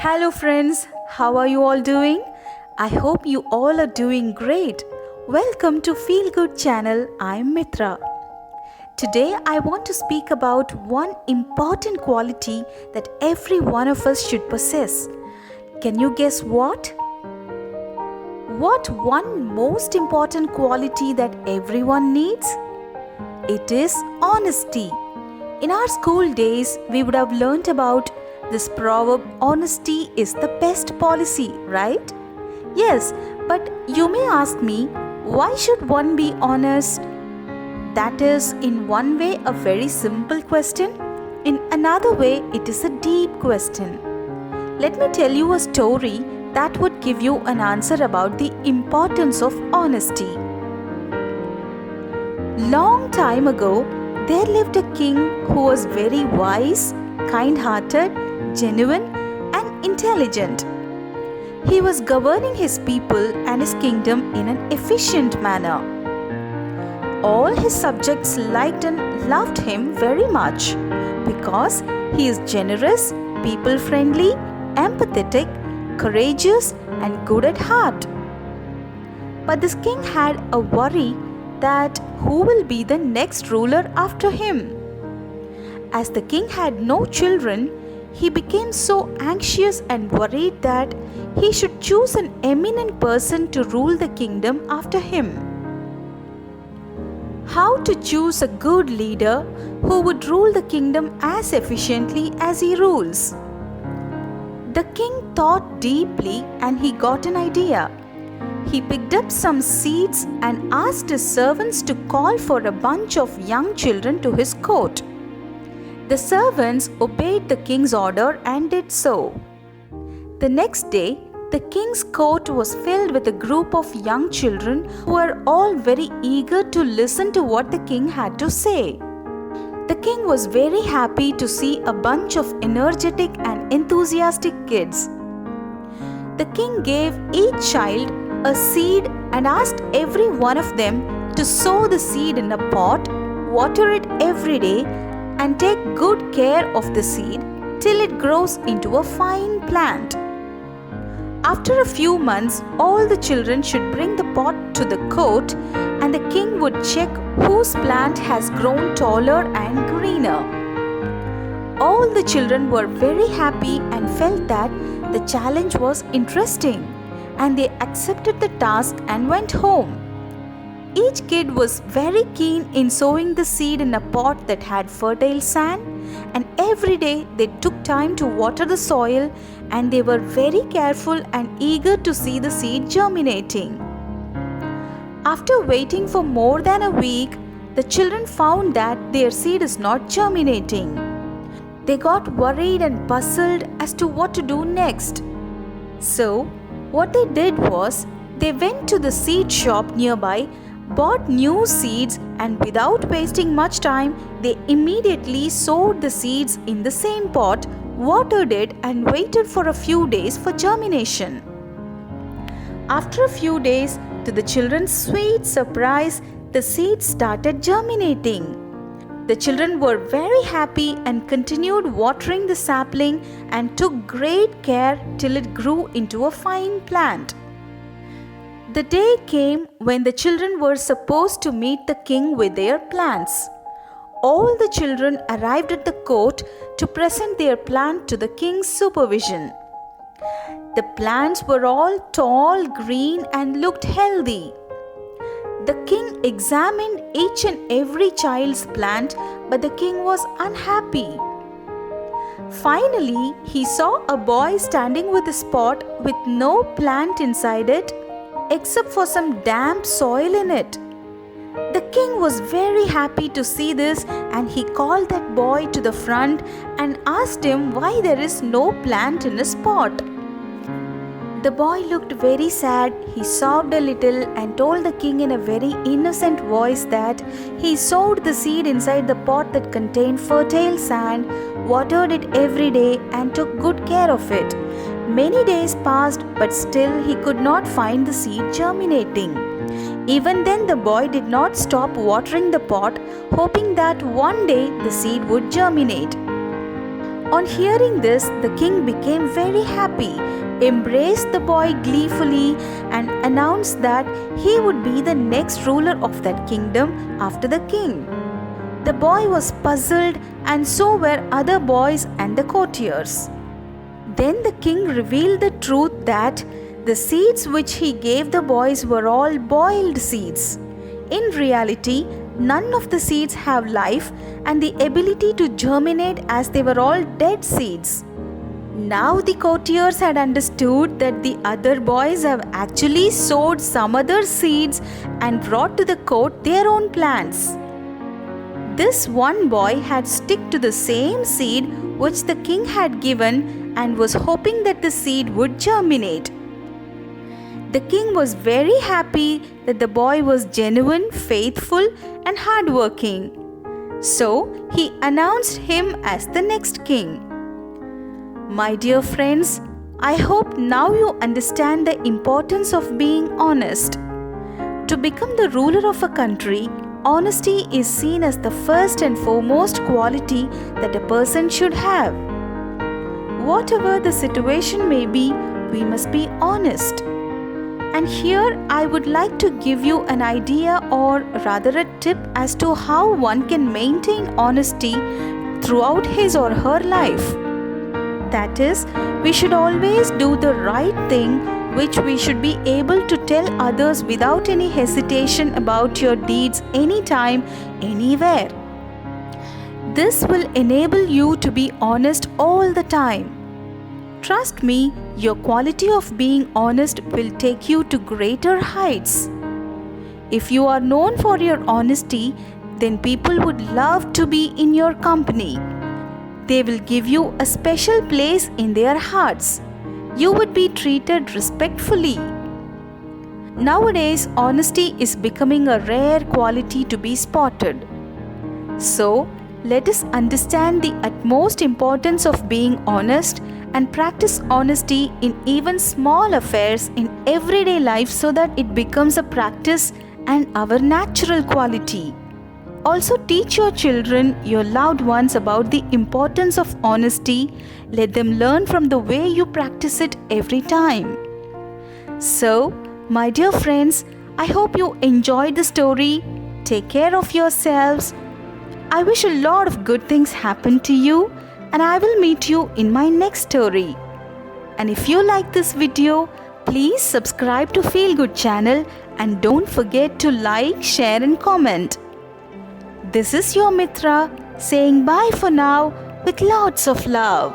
Hello, friends. How are you all doing? I hope you all are doing great. Welcome to Feel Good channel. I'm Mitra. Today, I want to speak about one important quality that every one of us should possess. Can you guess what? What one most important quality that everyone needs? It is honesty. In our school days, we would have learnt about this proverb, honesty is the best policy, right? Yes, but you may ask me, why should one be honest? That is, in one way, a very simple question. In another way, it is a deep question. Let me tell you a story that would give you an answer about the importance of honesty. Long time ago, there lived a king who was very wise, kind-hearted, genuine and intelligent. He was governing his people and his kingdom in an efficient manner. All his subjects liked and loved him very much because he is generous, people-friendly, empathetic, courageous and good at heart. But this king had a worry that who will be the next ruler after him. As the king had no children, he became so anxious and worried that he should choose an eminent person to rule the kingdom after him. How to choose a good leader who would rule the kingdom as efficiently as he rules? The king thought deeply and he got an idea. He picked up some seeds and asked his servants to call for a bunch of young children to his court. The servants obeyed the king's order and did so. The next day, the king's court was filled with a group of young children who were all very eager to listen to what the king had to say. The king was very happy to see a bunch of energetic and enthusiastic kids. The king gave each child a seed and asked every one of them to sow the seed in a pot, water it every day, and take good care of the seed till it grows into a fine plant. After a few months, all the children should bring the pot to the court and the king would check whose plant has grown taller and greener. All the children were very happy and felt that the challenge was interesting, and they accepted the task and went home. Each kid was very keen in sowing the seed in a pot that had fertile sand, and every day they took time to water the soil, and they were very careful and eager to see the seed germinating. After waiting for more than a week, the children found that their seed is not germinating. They got worried and puzzled as to what to do next. So, what they did was, they went to the seed shop nearby, bought new seeds, and without wasting much time, they immediately sowed the seeds in the same pot, watered it, and waited for a few days for germination. After a few days, to the children's sweet surprise, the seeds started germinating. The children were very happy and continued watering the sapling and took great care till it grew into a fine plant. The day came when the children were supposed to meet the king with their plants. All the children arrived at the court to present their plant to the king's supervision. The plants were all tall, green, and looked healthy. The king examined each and every child's plant, but the king was unhappy. Finally, he saw a boy standing with a spot with no plant inside it except for some damp soil in it. The king was very happy to see this, and he called that boy to the front and asked him why there is no plant in his pot. The boy looked very sad. He sobbed a little and told the king in a very innocent voice that he sowed the seed inside the pot that contained fertile sand, watered it every day, and took good care of it. Many days passed, but still he could not find the seed germinating. Even then, the boy did not stop watering the pot, hoping that one day the seed would germinate. On hearing this, the king became very happy, embraced the boy gleefully, and announced that he would be the next ruler of that kingdom after the king. The boy was puzzled, and so were other boys and the courtiers. Then the king revealed the truth that the seeds which he gave the boys were all boiled seeds. In reality, none of the seeds have life and the ability to germinate, as they were all dead seeds. Now the courtiers had understood that the other boys have actually sowed some other seeds and brought to the court their own plants. This one boy had stuck to the same seed which the king had given and was hoping that the seed would germinate. The king was very happy that the boy was genuine, faithful, and hardworking. So he announced him as the next king. My dear friends, I hope now you understand the importance of being honest. To become the ruler of a country, honesty is seen as the first and foremost quality that a person should have. Whatever the situation may be, we must be honest. And here I would like to give you an idea, or rather a tip, as to how one can maintain honesty throughout his or her life. That is, we should always do the right thing, which we should be able to tell others without any hesitation about your deeds anytime, anywhere. This will enable you to be honest all the time. Trust me, your quality of being honest will take you to greater heights. If you are known for your honesty, then people would love to be in your company. They will give you a special place in their hearts. You would be treated respectfully. Nowadays, honesty is becoming a rare quality to be spotted. So, let us understand the utmost importance of being honest and practice honesty in even small affairs in everyday life so that it becomes a practice and our natural quality. Also, teach your children, your loved ones, about the importance of honesty. Let them learn from the way you practice it every time. So, my dear friends, I hope you enjoyed the story. Take care of yourselves. I wish a lot of good things happen to you, and I will meet you in my next story. And if you like this video, please subscribe to Feel Good channel and don't forget to like, share and comment. This is your Mitra saying bye for now with lots of love.